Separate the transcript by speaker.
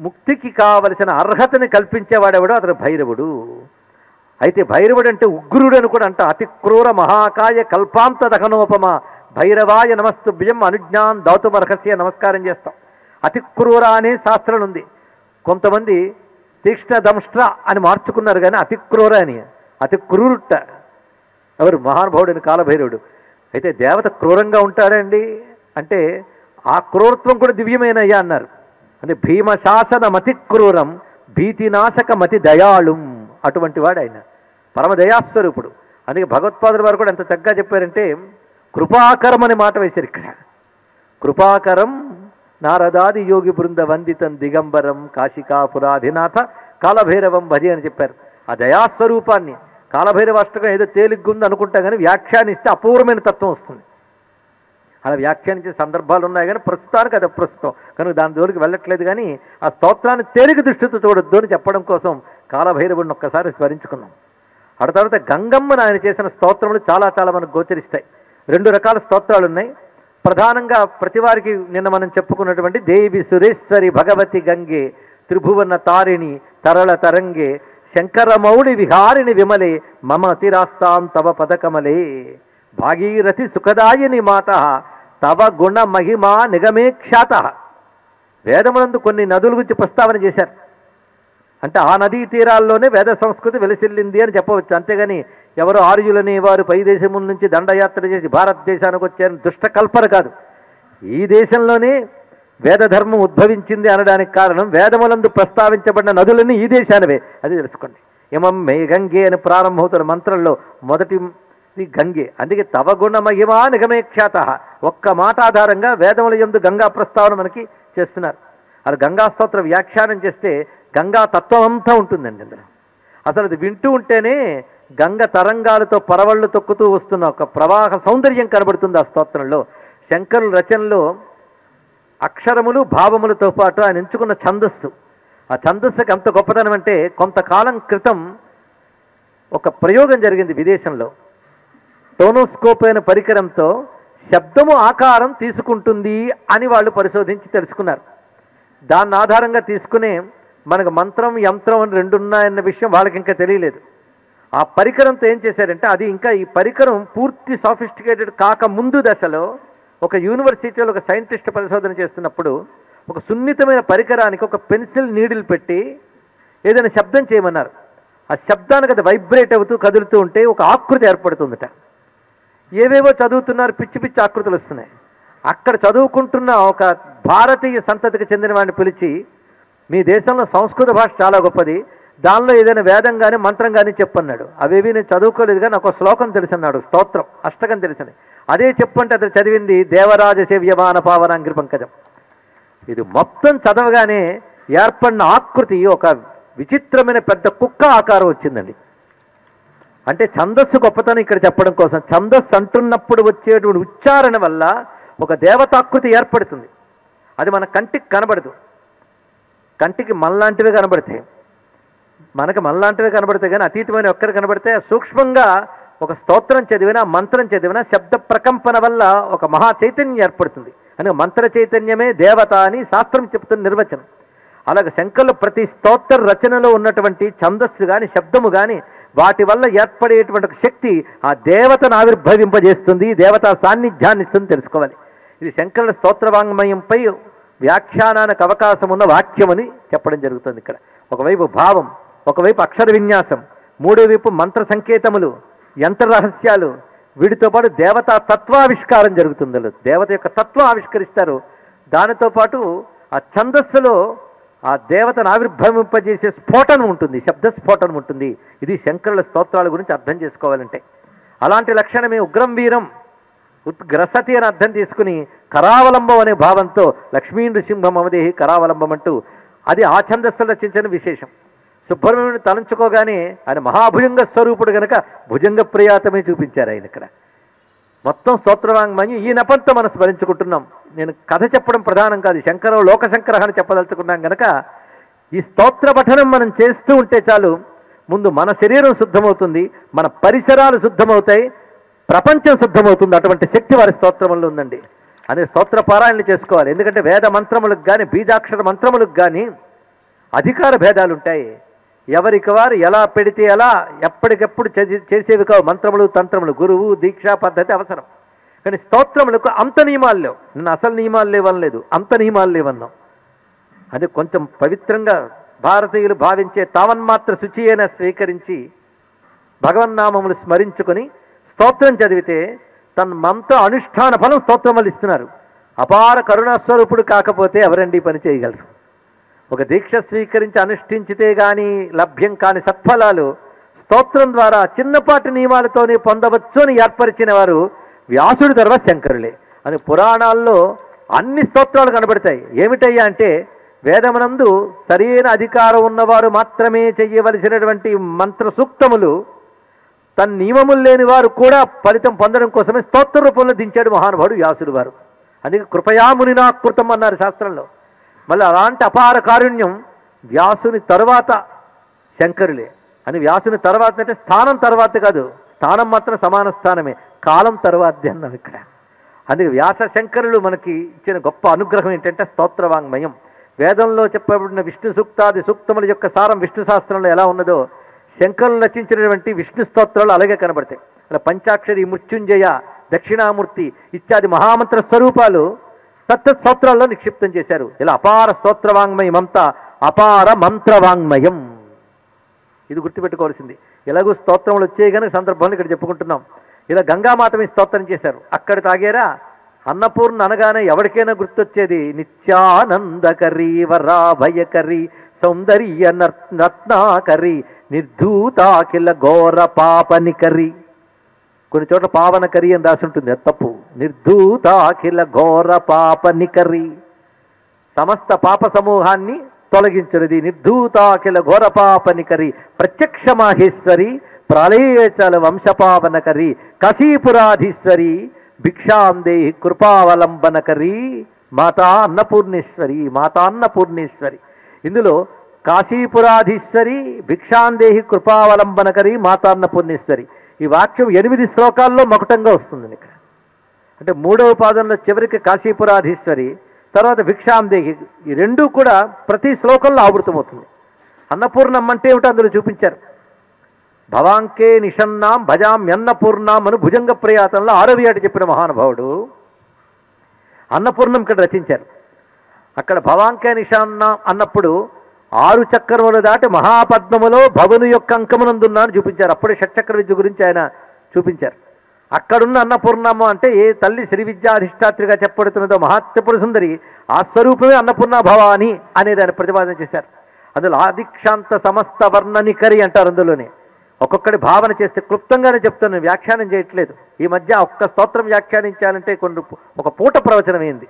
Speaker 1: ముక్తికి కావలసిన అర్హతని కల్పించేవాడెవడో అతను భైరవుడు. అయితే భైరవుడు అంటే ఉగ్రుడు అని కూడా అంట. అతి క్రూర మహాకాయ కల్పాంత దహనోపమ భైరవాయ నమస్తుభ్యం అనుజ్ఞాన్ దౌతుమర్హస్య నమస్కారం చేస్తాం. అతి క్రూర అనే శాస్త్రం ఉంది. కొంతమంది తీక్ష్ణ దంష్ట్ర అని మార్చుకున్నారు కానీ అతి క్రూర అని, అతి క్రూరుట ఎవరు మహానుభావుడని కాలభైరవుడు. అయితే దేవత క్రూరంగా ఉంటాడండి అంటే ఆ క్రూరత్వం కూడా దివ్యమేనయ్యా అన్నారు. అంటే భీమశాసనమతి క్రూరం భీతినాశకమతి దయాళుం అటువంటి వాడు ఆయన, పరమ దయాస్వరూపుడు. అందుకే భగవత్పాదుల వారు కూడా ఎంత చక్కగా చెప్పారంటే కృపాకరం అనే మాట వేశారు ఇక్కడ. కృపాకరం నారదాది యోగి బృంద వందితం దిగంబరం కాశికాపురాధినాథ కాలభైరవం భజి అని చెప్పారు. ఆ దయాస్వరూపాన్ని కాలభైరవ అష్టకం ఏదో తేలిగ్గుంది అనుకుంటా కానీ వ్యాఖ్యానిస్తే అపూర్వమైన తత్వం వస్తుంది. అలా వ్యాఖ్యానించే సందర్భాలు ఉన్నాయి కానీ ప్రస్తుతానికి అది ప్రస్తుతం కనుక దాని జోలికి వెళ్ళట్లేదు. కానీ ఆ స్తోత్రాన్ని తేలిక దృష్టితో చూడొద్దు అని చెప్పడం కోసం కాలభైరవుడిని ఒక్కసారి స్మరించుకున్నాం. ఆ తర్వాత గంగమ్మను ఆయన చేసిన స్తోత్రములు చాలా చాలా మనకు గోచరిస్తాయి. 2 రకాల స్తోత్రాలు ఉన్నాయి. ప్రధానంగా ప్రతివారికి నిన్న మనం చెప్పుకున్నటువంటి దేవి సురేశ్వరి భగవతి గంగే త్రిభువన తారిణి తరళ తరంగే శంకరమౌళి విహారిణి విమలే మమ అతిరాస్తాం తవ పదకమలే భాగీరథి సుఖదాయిని మాత తవ గుణ మహిమా నిగమే ఖ్యాత. వేదమునందు కొన్ని నదుల గురించి ప్రస్తావన చేశారు. అంటే ఆ నదీ తీరాల్లోనే వేద సంస్కృతి వెలసిల్లింది అని చెప్పవచ్చు. అంతేగాని ఎవరు ఆర్యులని వారు పై దేశముల నుంచి దండయాత్ర చేసి భారతదేశానికి వచ్చారని దుష్టకల్పన కాదు. ఈ దేశంలోనే వేదధర్మం ఉద్భవించింది అనడానికి కారణం వేదములందు ప్రస్తావించబడిన నదులన్నీ ఈ దేశానివే. అది తెలుసుకోండి. ఇమం మే గంగే అని ప్రారంభమవుతున్న మంత్రంలో మొదటి గంగే. అందుకే తవ గుణ మహిమా నిగమే ఖ్యాత. ఒక్క మాట ఆధారంగా వేదముల యందు గంగా ప్రస్తావన మనకి చేస్తున్నారు. అది గంగా స్తోత్ర వ్యాఖ్యానం చేస్తే గంగా తత్వం అంతా ఉంటుందండి అందులో. అసలు అది వింటూ ఉంటేనే గంగ తరంగాలతో పరవళ్ళు తొక్కుతూ వస్తున్న ఒక ప్రవాహ సౌందర్యం కనబడుతుంది ఆ స్తోత్రంలో. శంకరుల రచనలో అక్షరములు భావములతో పాటు ఆయన ఎంచుకున్న ఛందస్సు, ఆ ఛందస్సుకి ఎంత గొప్పతనం అంటే కొంతకాలం క్రితం ఒక ప్రయోగం జరిగింది విదేశంలో. టోనోస్కోప్ అయిన పరికరంతో శబ్దము ఆకారం తీసుకుంటుంది అని వాళ్ళు పరిశోధించి తెలుసుకున్నారు. దాన్ని ఆధారంగా తీసుకునే మనకు మంత్రం యంత్రం అని 2 ఉన్నాయన్న విషయం వాళ్ళకి ఇంకా తెలియలేదు. ఆ పరికరంతో ఏం చేశారంటే అది ఇంకా ఈ పరికరం పూర్తి సాఫిస్టికేటెడ్ కాక ముందు దశలో ఒక యూనివర్సిటీలో ఒక సైంటిస్ట్ పరిశోధన చేస్తున్నప్పుడు ఒక సున్నితమైన పరికరానికి ఒక పెన్సిల్ నీడిల్ పెట్టి ఏదైనా శబ్దం చేయమన్నారు. ఆ శబ్దానికి అది వైబ్రేట్ అవుతూ కదులుతూ ఉంటే ఒక ఆకృతి ఏర్పడుతుందట. ఏవేవో చదువుతున్నారు, పిచ్చి పిచ్చి ఆకృతులు వస్తున్నాయి. అక్కడ చదువుకుంటున్న ఒక భారతీయ సంతతికి చెందిన వాడిని పిలిచి మీ దేశంలో సంస్కృత భాష చాలా గొప్పది, దానిలో ఏదైనా వేదం కానీ మంత్రం కానీ చెప్పన్నాడు. అవేవి నేను చదువుకోలేదు కానీ నాకు శ్లోకం తెలిసన్నాడు, స్తోత్రం అష్టకం తెలిసింది. అదే చెప్పంటే అతను చదివింది దేవరాజ సేవ్యమాన పావనాంగ్రి పంకజం. ఇది మొత్తం చదవగానే ఏర్పడిన ఆకృతి ఒక విచిత్రమైన పెద్ద కుక్క ఆకారం వచ్చిందండి. అంటే ఛందస్సు గొప్పతనం ఇక్కడ చెప్పడం కోసం, ఛందస్సు అంటున్నప్పుడు వచ్చేటువంటి ఉచ్చారణ వల్ల ఒక దేవతాకృతి ఏర్పడుతుంది. అది మన కంటికి కనబడదు. కంటికి మనలాంటివే కనబడతాయి, మనకి మనలాంటివే కనబడతాయి కానీ అతీతమైన ఒక్కరు కనబడితే సూక్ష్మంగా ఒక స్తోత్రం చదివినా మంత్రం చదివినా శబ్ద ప్రకంపన వల్ల ఒక మహా చైతన్యం ఏర్పడుతుంది. అని మంత్ర చైతన్యమే దేవత అని శాస్త్రం చెప్తున్న నిర్వచనం. అలాగే శంకరులు ప్రతి స్తోత్ర రచనలో ఉన్నటువంటి ఛందస్సు కానీ శబ్దము కానీ వాటి వల్ల ఏర్పడేటువంటి శక్తి ఆ దేవతను ఆవిర్భవింపజేస్తుంది, దేవతా సాన్నిధ్యాన్ని ఇస్తుంది తెలుసుకోవాలి. ఇది శంకరుల స్తోత్రవాంగ్మయంపై వ్యాఖ్యానానికి అవకాశం ఉన్న వాక్యమని చెప్పడం జరుగుతుంది. ఇక్కడ ఒకవైపు భావం, ఒకవైపు అక్షర విన్యాసం, మూడో వైపు మంత్ర సంకేతములు, యంత్ర రహస్యాలు, వీటితో పాటు దేవతా తత్వావిష్కారం జరుగుతుంది. దేవత యొక్క తత్వం ఆవిష్కరిస్తారు. దానితో పాటు ఆ ఛందస్సులో ఆ దేవతను ఆవిర్భవింపజేసే స్ఫోటనం ఉంటుంది, శబ్ద స్ఫోటనం ఉంటుంది. ఇది శంకరుల స్తోత్రాల గురించి అర్థం చేసుకోవాలంటే. అలాంటి లక్షణమే ఉగ్రం వీరం ఉద్గ్రసతి అని అర్థం తీసుకుని కరావలంబం అనే భావంతో లక్ష్మీ నృసింహం అవదేహి కరావలంబం అంటూ అది ఆ ఛందస్సులో రచించిన విశేషం. సుబ్రహ్మణ్యుని తలంచుకోగానే ఆయన మహాభుజంగ స్వరూపుడు గనక భుజంగ ప్రియాతమే చూపించారు ఆయన ఇక్కడ. మొత్తం స్తోత్రవాంగ్మయం ఈ నెపంతో మనం స్మరించుకుంటున్నాం. నేను కథ చెప్పడం ప్రధానం కాదు, శంకరం లోకశంకర అని చెప్పదలుచుకున్నాం గనక ఈ స్తోత్ర పఠనం మనం చేస్తూ ఉంటే చాలు, ముందు మన శరీరం శుద్ధమవుతుంది, మన పరిసరాలు శుద్ధమవుతాయి, ప్రపంచం శుద్ధమవుతుంది. అటువంటి శక్తి వారి స్తోత్రంలో ఉందండి. అనే స్తోత్ర పారాయణలు చేసుకోవాలి. ఎందుకంటే వేద మంత్రములకు కానీ బీజాక్షర మంత్రములకు కానీ అధికార భేదాలు ఉంటాయి. ఎవరికి వారు ఎలా పెడితే ఎలా ఎప్పటికెప్పుడు చేసేవి కావు. మంత్రములు తంత్రములు గురువు దీక్షా పద్ధతి అవసరం. కానీ స్తోత్రములకు అంత నియమాలు లేవు. నేను అసలు నియమాలు లేవనలేదు, అంత నియమాలు లేవన్నాం. అది కొంచెం పవిత్రంగా భారతీయులు భావించే తావన్మాత్ర శుచి అయిన స్వీకరించి భగవన్నామములు స్మరించుకొని స్తోత్రం చదివితే తన మంత్ర అనుష్ఠాన ఫలం స్తోత్రం వల్ల ఇస్తున్నారు. అపార కరుణాస్వరూపుడు కాకపోతే ఎవరండి పని చేయగలరు? ఒక దీక్ష స్వీకరించి అనుష్ఠించితే గాని లభ్యం కాని సత్ఫలాలు స్తోత్రం ద్వారా చిన్నపాటి నియమాలతోనే పొందవచ్చు అని ఏర్పరిచిన వారు వ్యాసుడి తర్వాత శంకరులే అని పురాణాల్లో అన్ని స్తోత్రాలు కనబడతాయి. ఏమిటయ్యా అంటే వేదమునందు సరైన అధికారం ఉన్నవారు మాత్రమే చెయ్యవలసినటువంటి మంత్ర సూక్తములు తన నియమములు లేని వారు కూడా ఫలితం పొందడం కోసమే స్తోత్ర రూపంలో దించాడు మహానుభావుడు వ్యాసుడు వారు. అందుకే కృపయామునినా కృతం అన్నారు శాస్త్రంలో. మళ్ళీ అలాంటి అపార కారుణ్యం వ్యాసుని తరువాత శంకరులే అని. వ్యాసుని తర్వాత అంటే స్థానం తర్వాత కాదు, స్థానం మాత్రం సమాన స్థానమే, కాలం తర్వాతది అన్నాం ఇక్కడ. అందుకే వ్యాస శంకరులు మనకి ఇచ్చిన గొప్ప అనుగ్రహం ఏంటంటే స్తోత్రవాంగ్మయం. వేదంలో చెప్పబడిన విష్ణు సూక్తాది సూక్తముల యొక్క సారం విష్ణు శాస్త్రంలో ఎలా ఉన్నదో శంకరులు రచించినటువంటి విష్ణు స్తోత్రాలు అలాగే కనబడతాయి. అలా పంచాక్షరి, మృత్యుంజయ, దక్షిణామూర్తి ఇత్యాది మహామంత్ర స్వరూపాలు తత్త స్తోత్రాల్లో నిక్షిప్తం చేశారు. ఇలా అపార స్తోత్రవాంగ్మయం అంతా అపార మంత్రవాంగ్మయం. ఇది గుర్తుపెట్టుకోవాల్సింది. ఎలాగూ స్తోత్రములు వచ్చాయి కనుక సందర్భంలో ఇక్కడ చెప్పుకుంటున్నాం. ఇలా గంగామాతని స్తోత్రం చేశారు. అక్కడ తాగారా అన్నపూర్ణ అనగానే ఎవరికైనా గుర్తొచ్చేది నిత్యానందకరి వరాభయకరి సౌందర్య రత్నాకరి నిర్ధూతాఖిల ఘోర పాపనికరి. కొన్ని చోట్ల పావనకరి అని రాసి ఉంటుంది, అది తప్పు. నిర్ధూతాఖిల ఘోర పాపనికరి, సమస్త పాప సమూహాన్ని తొలగించినది. నిర్ధూతాఖిల ఘోర పాపనికరి ప్రత్యక్ష మాహేశ్వరి ప్రళయేచల వంశపావనకరి కాశీపురాధీశ్వరి భిక్షాందేహి కృపావలంబనకరి మాతా అన్నపూర్ణేశ్వరి. మాతా అన్నపూర్ణేశ్వరి ఇందులో కాశీపురాధీశ్వరి, భిక్షాందేహి కృపావలంబనకరి, మాతా అన్నపూర్ణేశ్వరి. ఈ వాక్యం 8 శ్లోకాల్లో మకుటంగా వస్తుంది ఇక్కడ. అంటే 3వ పాదంలో చివరికి కాశీపురాధీశ్వరి, తర్వాత భిక్షాందేహి. ఈ రెండూ కూడా ప్రతి శ్లోకంలో ఆవృతమవుతుంది. అన్నపూర్ణమ్మ అంటే ఏమిటో అందులో చూపించారు. భవాంకే నిషన్నాం భజామ్యన్నపూర్ణాం అని భుజంగ ప్రయాతంలో 6వ ఏట చెప్పిన మహానుభావుడు అన్నపూర్ణం ఇక్కడ రచించారు. అక్కడ భవాంకే నిషాన్నాం అన్నప్పుడు 6 చక్రములు దాటి మహాపద్మములో భవను యొక్క అంకమునందున్నా అని చూపించారు. అప్పుడే షట్చక్ర విద్య గురించి ఆయన చూపించారు. అక్కడున్న అన్నపూర్ణమ్మ అంటే ఏ తల్లి శ్రీ విద్యాధిష్టాత్రిగా చెప్పబడుతున్నదో మహాత్యపుర సుందరి ఆ స్వరూపమే అన్నపూర్ణ భవాని అనేది ఆయన ప్రతిపాదన చేశారు. అందులో ఆదిక్షాంత సమస్త వర్ణనికరి అంటారు. అందులోనే ఒక్కొక్కటి భావన చేస్తే క్లుప్తంగానే చెప్తాను, వ్యాఖ్యానం చేయట్లేదు. ఈ మధ్య ఒక్క స్తోత్రం వ్యాఖ్యానించాలంటే ఒక పూట ప్రవచనం అయింది.